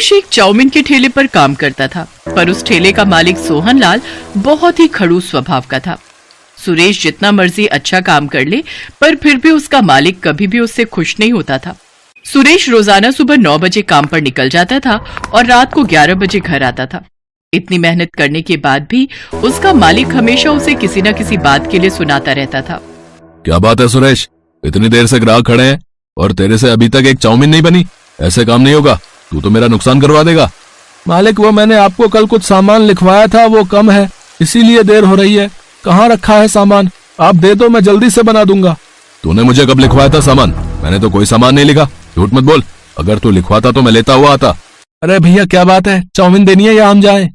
सुरेश एक चाउमीन के ठेले पर काम करता था, पर उस ठेले का मालिक सोहनलाल बहुत ही खड़ूस स्वभाव का था। सुरेश जितना मर्जी अच्छा काम कर ले, पर फिर भी उसका मालिक कभी भी उससे खुश नहीं होता था। सुरेश रोजाना सुबह 9 बजे काम पर निकल जाता था और रात को 11 बजे घर आता था। इतनी मेहनत करने के बाद भी उसका मालिक हमेशा उसे किसी न किसी बात के लिए सुनाता रहता था। क्या बात है सुरेश, इतनी देर से ग्राहक खड़े हैं और तेरे से अभी तक एक चाउमीन नहीं बनी? ऐसे काम नहीं होगा, तू तो मेरा नुकसान करवा देगा। मालिक, वो मैंने आपको कल कुछ सामान लिखवाया था, वो कम है, इसीलिए देर हो रही है। कहाँ रखा है सामान? आप दे दो, मैं जल्दी से बना दूंगा। तूने मुझे कब लिखवाया था सामान? मैंने तो कोई सामान नहीं लिखा, झूठ मत बोल। अगर तू लिखवाता तो मैं लेता हुआ आता। अरे भैया, क्या बात है, चाउमीन देनी है या हम जाएं?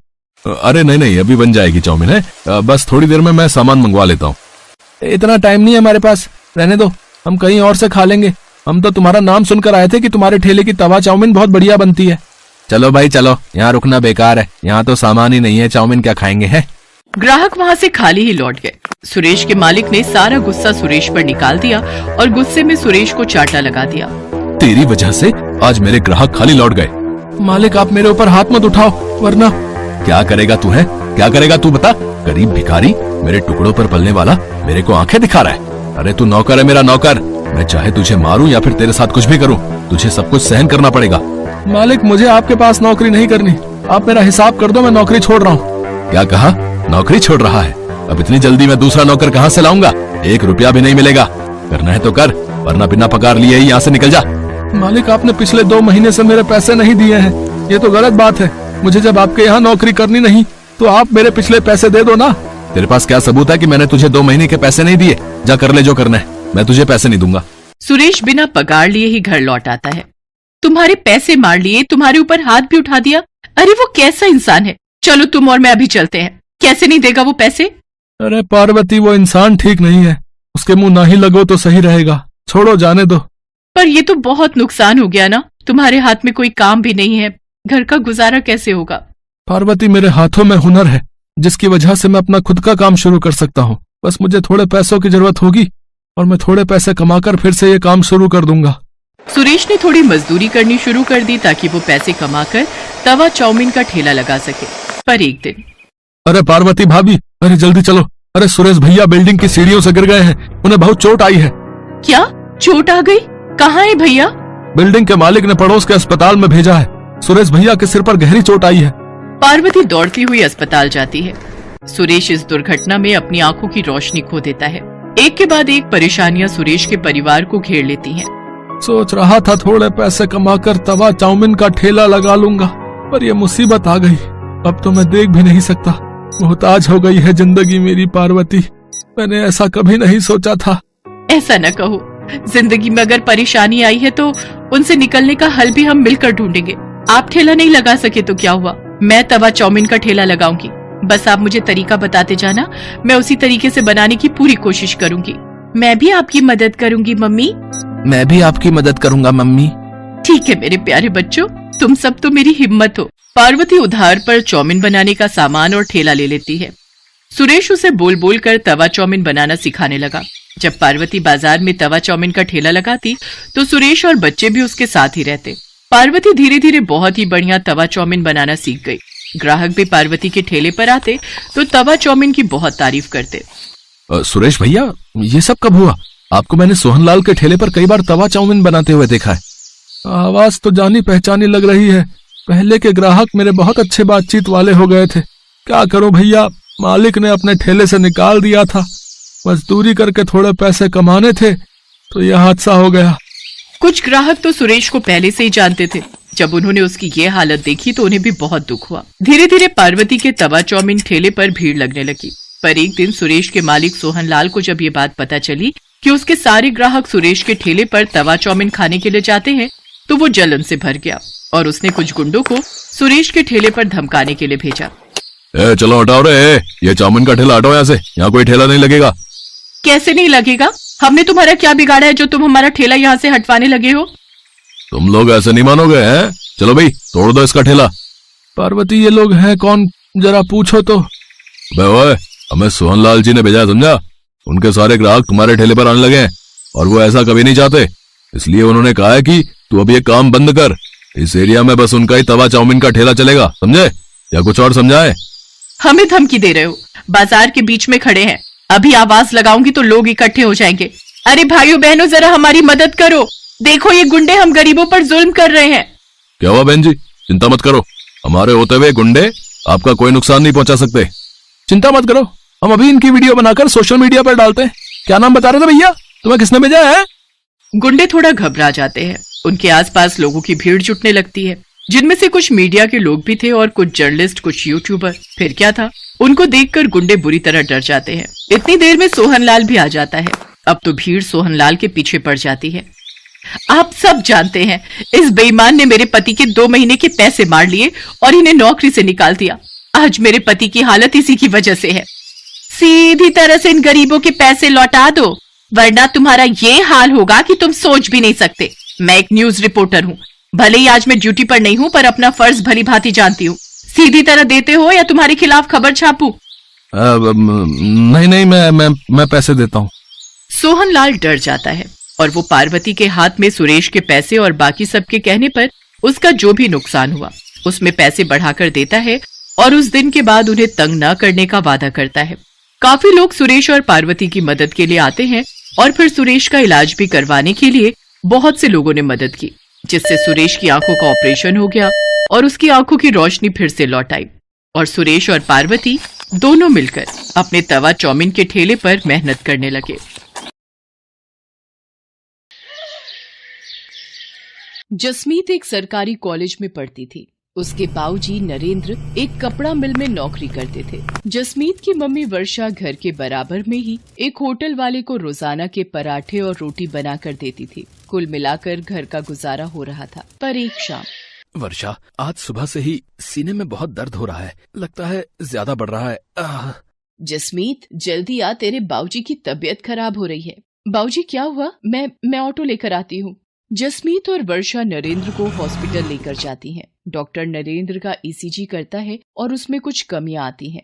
अरे नहीं नहीं, अभी बन जाएगी चाउमीन है, बस थोड़ी देर में मैं सामान मंगवा लेता हूँ। इतना टाइम नहीं है हमारे पास, रहने दो, हम कहीं और से खा लेंगे। हम तो तुम्हारा नाम सुनकर आए थे कि तुम्हारे ठेले की तवा चाउमीन बहुत बढ़िया बनती है। चलो भाई चलो, यहाँ रुकना बेकार है, यहाँ तो सामान ही नहीं है, चाउमीन क्या खाएंगे है। ग्राहक वहाँ से खाली ही लौट गए। सुरेश के मालिक ने सारा गुस्सा सुरेश पर निकाल दिया और गुस्से में सुरेश को चाटा लगा दिया। तेरी वजह से आज मेरे ग्राहक खाली लौट गए। मालिक, आप मेरे ऊपर हाथ मत उठाओ, वरना। क्या करेगा तू है, क्या करेगा तू बता? गरीब भिखारी, मेरे टुकड़ों पर पलने वाला, मेरे को आंखें दिखा रहा है। अरे तू नौकर है, मेरा नौकर। मैं चाहे तुझे मारूं या फिर तेरे साथ कुछ भी करूं, तुझे सब कुछ सहन करना पड़ेगा। मालिक, मुझे आपके पास नौकरी नहीं करनी, आप मेरा हिसाब कर दो, मैं नौकरी छोड़ रहा हूँ। क्या कहा? नौकरी छोड़ रहा है? अब इतनी जल्दी मैं दूसरा नौकर कहाँ से लाऊंगा? 1 रुपया भी नहीं मिलेगा। करना है तो कर, वरना बिना पगार लिए ही यहाँ से निकल जा। मालिक, आपने पिछले 2 महीने से मेरे पैसे नहीं दिए हैं, ये तो गलत बात है। मुझे जब आपके यहाँ नौकरी करनी नहीं तो आप मेरे पिछले पैसे दे दो ना। तेरे पास क्या सबूत है कि मैंने तुझे 2 महीने के पैसे नहीं दिए? जा कर ले जो करना है, मैं तुझे पैसे नहीं दूंगा। सुरेश बिना पगार लिए ही घर लौट आता है। तुम्हारे पैसे मार लिए, तुम्हारे ऊपर हाथ भी उठा दिया। अरे वो कैसा इंसान है। चलो तुम और मैं अभी चलते हैं। कैसे नहीं देगा वो पैसे? अरे पार्वती, वो इंसान ठीक नहीं है, उसके मुंह ना ही लगो तो सही रहेगा। छोड़ो, जाने दो। पर ये तो बहुत नुकसान हो गया ना, तुम्हारे हाथ में कोई काम भी नहीं है, घर का गुजारा कैसे होगा? पार्वती, मेरे हाथों में हुनर है जिसकी वजह से मैं अपना खुद का काम शुरू कर सकता हूँ। बस मुझे थोड़े पैसों की जरूरत होगी और मैं थोड़े पैसे कमाकर फिर से ये काम शुरू कर दूंगा। सुरेश ने थोड़ी मजदूरी करनी शुरू कर दी ताकि वो पैसे कमाकर तवा चाउमीन का ठेला लगा सके। पर एक दिन, अरे पार्वती भाभी, अरे जल्दी चलो। अरे सुरेश भैया बिल्डिंग की सीढ़ियों से गिर गए हैं, उन्हें बहुत चोट आई है। क्या चोट आ गई? कहाँ है भैया? बिल्डिंग के मालिक ने पड़ोस के अस्पताल में भेजा है। सुरेश भैया के सिर पर गहरी चोट आई है। पार्वती दौड़ती हुई अस्पताल जाती है। सुरेश इस दुर्घटना में अपनी आंखों की रोशनी खो देता है। एक के बाद एक परेशानियां सुरेश के परिवार को घेर लेती हैं। सोच रहा था थोड़े पैसे कमाकर तवा चाउमीन का ठेला लगा लूंगा, पर यह मुसीबत आ गई। अब तो मैं देख भी नहीं सकता, मोहताज हो गई है जिंदगी मेरी। पार्वती, मैंने ऐसा कभी नहीं सोचा था। ऐसा न कहो, जिंदगी में अगर परेशानी आई है तो उनसे निकलने का हल भी हम मिलकर ढूंढेंगे। आप ठेला नहीं लगा सके तो क्या हुआ, मैं तवा चाउमीन का ठेला लगाऊंगी। बस आप मुझे तरीका बताते जाना, मैं उसी तरीके से बनाने की पूरी कोशिश करूंगी। मैं भी आपकी मदद करूंगी मम्मी। मैं भी आपकी मदद करूंगा मम्मी। ठीक है मेरे प्यारे बच्चों, तुम सब तो मेरी हिम्मत हो। पार्वती उधार पर चाउमीन बनाने का सामान और ठेला ले लेती है। सुरेश उसे बोल बोल कर तवा चाउमीन बनाना सिखाने लगा। जब पार्वती बाजार में तवा चाउमीन का ठेला लगाती तो सुरेश और बच्चे भी उसके साथ ही रहते। पार्वती धीरे धीरे बहुत ही बढ़िया तवा चाउमीन बनाना सीख गई। ग्राहक भी पार्वती के ठेले पर आते तो तवा चाउमीन की बहुत तारीफ करते। सुरेश भैया, ये सब कब हुआ? आपको मैंने सोहनलाल के ठेले पर कई बार तवा चाउमीन बनाते हुए देखा है। आवाज तो जानी पहचानी लग रही है। पहले के ग्राहक मेरे बहुत अच्छे बातचीत वाले हो गए थे। क्या करूं भैया, मालिक ने अपने ठेले से निकाल दिया था। मजदूरी करके थोड़े पैसे कमाने थे तो यह हादसा हो गया। कुछ ग्राहक तो सुरेश को पहले से ही जानते थे। जब उन्होंने उसकी ये हालत देखी तो उन्हें भी बहुत दुख हुआ। धीरे धीरे पार्वती के तवा चाउमीन ठेले पर भीड़ लगने लगी। पर एक दिन सुरेश के मालिक सोहनलाल को जब ये बात पता चली कि उसके सारे ग्राहक सुरेश के ठेले पर तवा चाउमीन खाने के लिए जाते हैं तो वो जलन से भर गया और उसने कुछ गुंडों को सुरेश के ठेले पर धमकाने के लिए भेजा। चलो हटाओ रे, ये चाउमीन का ठेला हटाओ यहाँ से, यहाँ कोई ठेला नहीं लगेगा। कैसे नहीं लगेगा? हमने तुम्हारा क्या बिगाड़ा है जो तुम हमारा ठेला यहाँ से हटवाने लगे हो? तुम लोग ऐसे नहीं मानोगे हैं? चलो भाई तोड़ दो इसका ठेला। पार्वती, ये लोग हैं कौन, जरा पूछो तो। ओए, हमें सोहनलाल जी ने भेजा, समझा? उनके सारे ग्राहक तुम्हारे ठेले पर आने लगे हैं और वो ऐसा कभी नहीं चाहते। इसलिए उन्होंने कहा है कि तू अब ये काम बंद कर, इस एरिया में बस उनका ही तवा चाउमीन का ठेला चलेगा, समझे? या कुछ और समझाए? हमें धमकी दे रहे हो? बाजार के बीच में खड़े हैं, अभी आवाज लगाऊंगी तो लोग इकट्ठे हो जाएंगे। अरे भाइयों बहनों, जरा हमारी मदद करो, देखो ये गुंडे हम गरीबों पर जुल्म कर रहे हैं। क्या हुआ बहन जी? चिंता मत करो, हमारे होते हुए गुंडे आपका कोई नुकसान नहीं पहुंचा सकते। चिंता मत करो, हम अभी इनकी वीडियो बनाकर सोशल मीडिया पर डालते हैं। क्या नाम बता रहे थे भैया? तुम्हें किसने भेजा है? गुंडे थोड़ा घबरा जाते हैं। उनके आसपास लोगों की भीड़ जुटने लगती है, जिनमें से कुछ मीडिया के लोग भी थे और कुछ जर्नलिस्ट, कुछ यूट्यूबर। फिर क्या था, उनको देखकर गुंडे बुरी तरह डर जाते हैं। इतनी देर में सोहनलाल भी आ जाता है। अब तो भीड़ सोहनलाल के पीछे पड़ जाती है। आप सब जानते हैं, इस बेईमान ने मेरे पति के 2 महीने के पैसे मार लिए और इन्हें नौकरी से निकाल दिया। आज मेरे पति की हालत इसी की वजह से है। सीधी तरह से इन गरीबों के पैसे लौटा दो, वरना तुम्हारा ये हाल होगा कि तुम सोच भी नहीं सकते। मैं एक न्यूज रिपोर्टर हूँ, भले ही आज मैं ड्यूटी पर नहीं हूँ, पर अपना फर्ज भली भांति जानती हूँ। सीधी तरह देते हो या तुम्हारे खिलाफ खबर छापूं? नहीं, मैं पैसे देता हूँ। सोहनलाल डर जाता है और वो पार्वती के हाथ में सुरेश के पैसे और बाकी सबके कहने पर उसका जो भी नुकसान हुआ उसमें पैसे बढ़ाकर देता है और उस दिन के बाद उन्हें तंग न करने का वादा करता है। काफी लोग सुरेश और पार्वती की मदद के लिए आते हैं और फिर सुरेश का इलाज भी करवाने के लिए बहुत से लोगों ने मदद की, जिससे सुरेश की आंखों का ऑपरेशन हो गया और उसकी आंखों की रोशनी फिर से लौट आई और सुरेश और पार्वती दोनों मिलकर अपने तवा चाउमीन के ठेले पर मेहनत करने लगे। जसमीत एक सरकारी कॉलेज में पढ़ती थी। उसके बाऊजी नरेंद्र एक कपड़ा मिल में नौकरी करते थे। जसमीत की मम्मी वर्षा घर के बराबर में ही एक होटल वाले को रोजाना के पराठे और रोटी बनाकर देती थी। कुल मिलाकर घर का गुजारा हो रहा था। पर एक शाम, वर्षा, आज सुबह से ही सीने में बहुत दर्द हो रहा है, लगता है ज्यादा बढ़ रहा है। जसमीत जल्दी आ, तेरे बाऊजी की तबीयत खराब हो रही है। बाऊजी क्या हुआ? मैं ऑटो लेकर आती हूँ। जसमीत और वर्षा नरेंद्र को हॉस्पिटल लेकर जाती हैं। डॉक्टर नरेंद्र का ईसीजी करता है और उसमें कुछ कमियां आती हैं।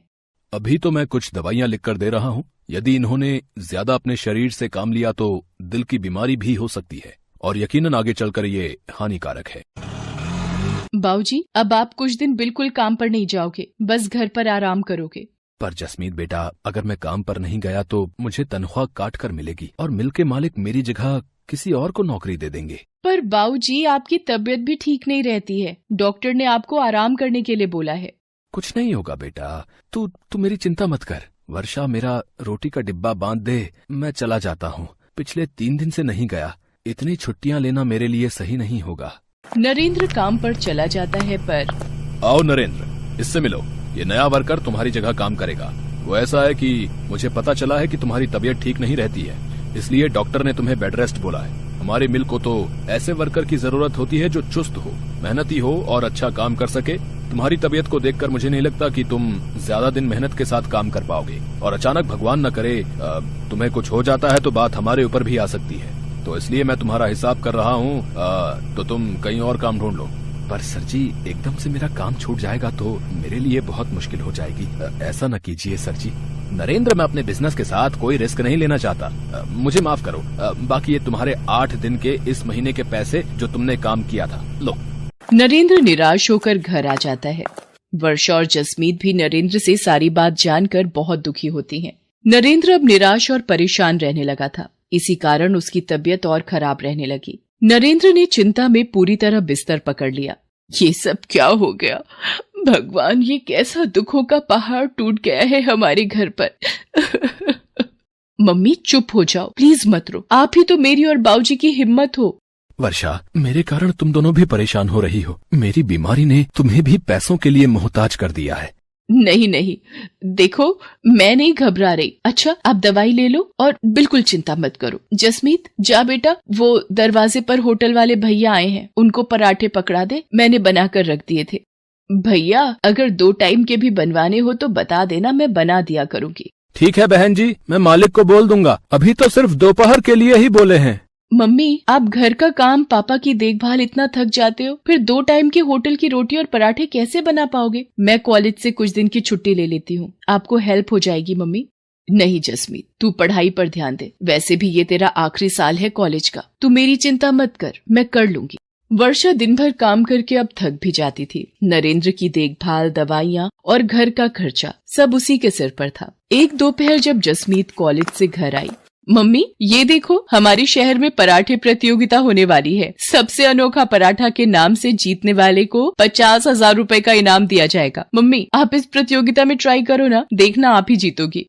अभी तो मैं कुछ दवाइयां लिखकर दे रहा हूँ, यदि इन्होंने ज्यादा अपने शरीर से काम लिया तो दिल की बीमारी भी हो सकती है और यकीनन आगे चलकर ये हानिकारक है। बाऊजी, अब आप कुछ दिन बिल्कुल काम पर नहीं जाओगे, बस घर पर आराम करोगे। पर जसमीत बेटा, अगर मैं काम पर नहीं गया तो मुझे तनख्वाह काट कर मिलेगी और मिल के मालिक मेरी जगह किसी और को नौकरी दे देंगे। पर बाऊजी, आपकी तबीयत भी ठीक नहीं रहती है, डॉक्टर ने आपको आराम करने के लिए बोला है। कुछ नहीं होगा बेटा, तू मेरी चिंता मत कर। वर्षा, मेरा रोटी का डिब्बा बांध दे, मैं चला जाता हूँ। पिछले 3 दिन से नहीं गया, इतनी छुट्टियाँ लेना मेरे लिए सही नहीं होगा। नरेंद्र काम पर चला जाता है। पर आओ नरेंद्र, इससे मिलो, ये नया वर्कर तुम्हारी जगह काम करेगा। वो ऐसा है कि मुझे पता चला है कि तुम्हारी तबीयत ठीक नहीं रहती है, इसलिए डॉक्टर ने तुम्हें बेड रेस्ट बोला है। हमारी मिल को तो ऐसे वर्कर की जरूरत होती है जो चुस्त हो, मेहनती हो और अच्छा काम कर सके। तुम्हारी तबीयत को देखकर मुझे नहीं लगता कि तुम ज्यादा दिन मेहनत के साथ काम कर पाओगे, और अचानक भगवान न करे तुम्हें कुछ हो जाता है तो बात हमारे ऊपर भी आ सकती है। तो इसलिए मैं तुम्हारा हिसाब कर रहा हूँ, तो तुम कहीं और काम ढूंढ लो। पर सर जी, एकदम से मेरा काम छूट जाएगा तो मेरे लिए बहुत मुश्किल हो जाएगी। ऐसा न कीजिए सर जी। नरेंद्र, मैं अपने बिजनेस के साथ कोई रिस्क नहीं लेना चाहता, मुझे माफ करो। बाकी ये तुम्हारे 8 दिन के इस महीने के पैसे जो तुमने काम किया था, लो। नरेंद्र निराश होकर घर आ जाता है। वर्षा और जसमीत भी नरेंद्र से सारी बात जानकर बहुत दुखी होती हैं। नरेंद्र अब निराश और परेशान रहने लगा था, इसी कारण उसकी तबीयत और खराब रहने लगी। नरेंद्र ने चिंता में पूरी तरह बिस्तर पकड़ लिया। ये सब क्या हो गया भगवान, ये कैसा दुखों का पहाड़ टूट गया है हमारे घर पर। मम्मी चुप हो जाओ, प्लीज मत रो, आप ही तो मेरी और बाऊजी की हिम्मत हो। वर्षा, मेरे कारण तुम दोनों भी परेशान हो रही हो। मेरी बीमारी ने तुम्हें भी पैसों के लिए मोहताज कर दिया है। नहीं नहीं, देखो मैं नहीं घबरा रही। अच्छा, आप दवाई ले लो और बिल्कुल चिंता मत करो। जसमीत जा बेटा, वो दरवाजे पर होटल वाले भैया आए हैं, उनको पराठे पकड़ा दे, मैंने बनाकर रख दिए थे। भैया, अगर 2 टाइम के भी बनवाने हो तो बता देना, मैं बना दिया करूंगी। ठीक है बहन जी, मैं मालिक को बोल दूंगा। अभी तो सिर्फ दोपहर के लिए ही बोले हैं। मम्मी, आप घर का काम, पापा की देखभाल इतना थक जाते हो, फिर 2 टाइम के होटल की रोटी और पराठे कैसे बना पाओगे? मैं कॉलेज से कुछ दिन की छुट्टी ले लेती हूँ, आपको हेल्प हो जाएगी। मम्मी, नहीं जसमीत, तू पढ़ाई पर ध्यान दे, वैसे भी ये तेरा आखिरी साल है कॉलेज का, तू मेरी चिंता मत कर, मैं कर लूंगी। वर्षा दिन भर काम करके अब थक भी जाती थी। नरेंद्र की देखभाल, दवाइयाँ और घर का खर्चा सब उसी के सिर पर था। एक दोपहर जब जसमीत कॉलेज से घर आई, मम्मी ये देखो हमारे शहर में पराठे प्रतियोगिता होने वाली है। सबसे अनोखा पराठा के नाम से जीतने वाले को 50,000 रुपए का इनाम दिया जाएगा। मम्मी आप इस प्रतियोगिता में ट्राई करो ना, देखना आप ही जीतोगी।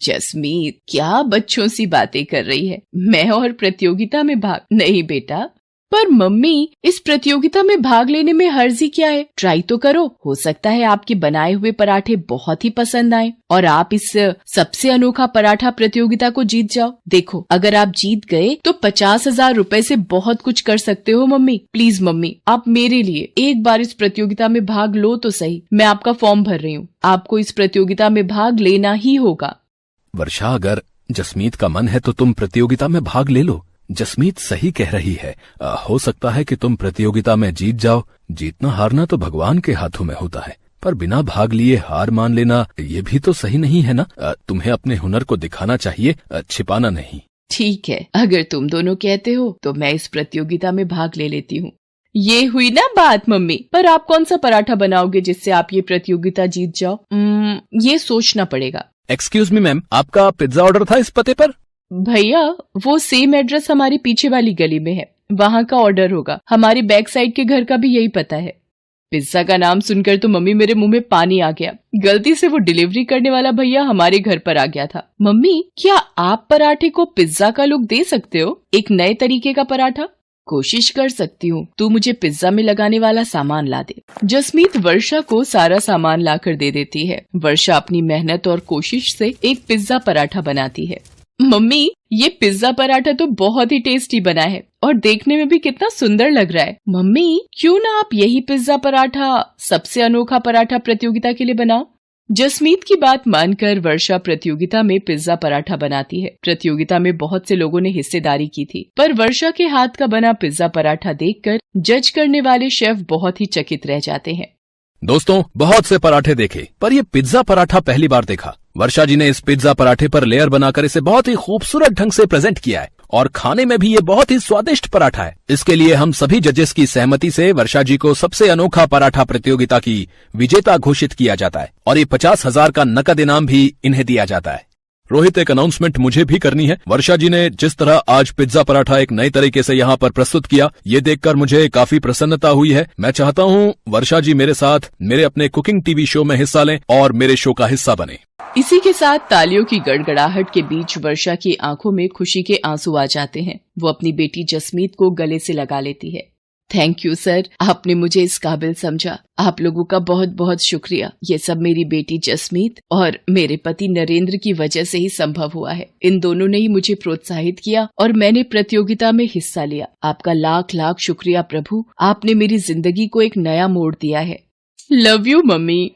जसमीत क्या बच्चों सी बातें कर रही है, मैं और प्रतियोगिता में भाग नहीं बेटा। पर मम्मी इस प्रतियोगिता में भाग लेने में हर्जी क्या है, ट्राई तो करो, हो सकता है आपके बनाए हुए पराठे बहुत ही पसंद आए और आप इस सबसे अनोखा पराठा प्रतियोगिता को जीत जाओ। देखो अगर आप जीत गए तो 50,000 रुपए से बहुत कुछ कर सकते हो। मम्मी प्लीज मम्मी आप मेरे लिए एक बार इस प्रतियोगिता में भाग लो तो सही। मैं आपका फॉर्म भर रही हूँ, आपको इस प्रतियोगिता में भाग लेना ही होगा। वर्षा, अगर जसमीत का मन है तो तुम प्रतियोगिता में भाग ले लो। जसमीत सही कह रही है। हो सकता है कि तुम प्रतियोगिता में जीत जाओ। जीतना हारना तो भगवान के हाथों में होता है, पर बिना भाग लिए हार मान लेना ये भी तो सही नहीं है ना। तुम्हें अपने हुनर को दिखाना चाहिए, छिपाना नहीं। ठीक है, अगर तुम दोनों कहते हो तो मैं इस प्रतियोगिता में भाग ले लेती हूँ। ये हुई ना बात मम्मी। पर आप कौन सा पराठा बनाओगे जिससे आप ये प्रतियोगिता जीत जाओ? ये सोचना पड़ेगा। एक्सक्यूज मी मैम, आपका पिज्जा ऑर्डर था इस पते पर? भैया वो सेम एड्रेस हमारी पीछे वाली गली में है, वहाँ का ऑर्डर होगा। हमारी बैक साइड के घर का भी यही पता है। पिज्जा का नाम सुनकर तो मम्मी मेरे मुंह में पानी आ गया। गलती से वो डिलीवरी करने वाला भैया हमारे घर पर आ गया था। मम्मी क्या आप पराठे को पिज्जा का लुक दे सकते हो, एक नए तरीके का पराठा? कोशिश कर सकती हूँ, तू मुझे पिज्जा में लगाने वाला सामान ला दे। जसमीत वर्षा को सारा सामान लाकर दे देती है। वर्षा अपनी मेहनत और कोशिश से एक पिज्जा पराठा बनाती है। मम्मी ये पिज्जा पराठा तो बहुत ही टेस्टी बना है और देखने में भी कितना सुंदर लग रहा है। मम्मी क्यों ना आप यही पिज्जा पराठा सबसे अनोखा पराठा प्रतियोगिता के लिए बनाओ। जसमीत की बात मानकर वर्षा प्रतियोगिता में पिज्जा पराठा बनाती है। प्रतियोगिता में बहुत से लोगों ने हिस्सेदारी की थी, पर वर्षा के हाथ का बना पिज्जा पराठा देखकर जज करने वाले शेफ बहुत ही चकित रह जाते हैं। दोस्तों बहुत से पराठे देखे, पर ये पिज्जा पराठा पहली बार देखा। वर्षा जी ने इस पिज्जा पराठे पर लेयर बनाकर इसे बहुत ही खूबसूरत ढंग से प्रेजेंट किया है और खाने में भी ये बहुत ही स्वादिष्ट पराठा है। इसके लिए हम सभी जजेस की सहमति से वर्षा जी को सबसे अनोखा पराठा प्रतियोगिता की विजेता घोषित किया जाता है और ये 50,000 का नकद इनाम भी इन्हें दिया जाता है। रोहित, एक अनाउंसमेंट मुझे भी करनी है। वर्षा जी ने जिस तरह आज पिज्जा पराठा एक नए तरीके से यहाँ पर प्रस्तुत किया, ये देखकर मुझे काफी प्रसन्नता हुई है। मैं चाहता हूँ वर्षा जी मेरे साथ मेरे अपने कुकिंग टीवी शो में हिस्सा लें और मेरे शो का हिस्सा बने। इसी के साथ तालियों की गड़गड़ाहट के बीच वर्षा की आंखों में खुशी के आंसू आ जाते हैं। वो अपनी बेटी जसमीत को गले से लगा लेती है। थैंक यू सर, आपने मुझे इस काबिल समझा। आप लोगों का बहुत बहुत शुक्रिया। ये सब मेरी बेटी जसमीत और मेरे पति नरेंद्र की वजह से ही संभव हुआ है। इन दोनों ने ही मुझे प्रोत्साहित किया और मैंने प्रतियोगिता में हिस्सा लिया। आपका लाख लाख शुक्रिया प्रभु, आपने मेरी जिंदगी को एक नया मोड़ दिया है। Love you mummy.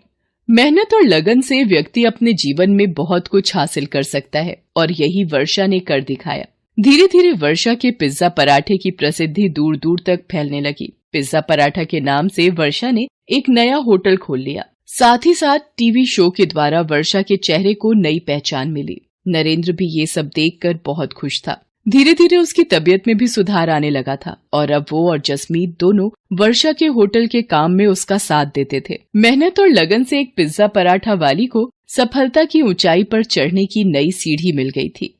मेहनत और लगन से व्यक्ति अपने जीवन में बहुत कुछ हासिल कर सकता है और यही वर्षा ने कर दिखाया। धीरे धीरे वर्षा के पिज्जा पराठे की प्रसिद्धि दूर दूर तक फैलने लगी। पिज्जा पराठा के नाम से वर्षा ने एक नया होटल खोल लिया। साथ ही साथ टीवी शो के द्वारा वर्षा के चेहरे को नई पहचान मिली। नरेंद्र भी ये सब देखकर बहुत खुश था। धीरे धीरे उसकी तबीयत में भी सुधार आने लगा था और अब वो और जसमीत दोनों वर्षा के होटल के काम में उसका साथ देते थे। मेहनत और लगन से एक पिज्जा पराठा वाली को सफलता की ऊंचाई पर चढ़ने की नई सीढ़ी मिल गई थी।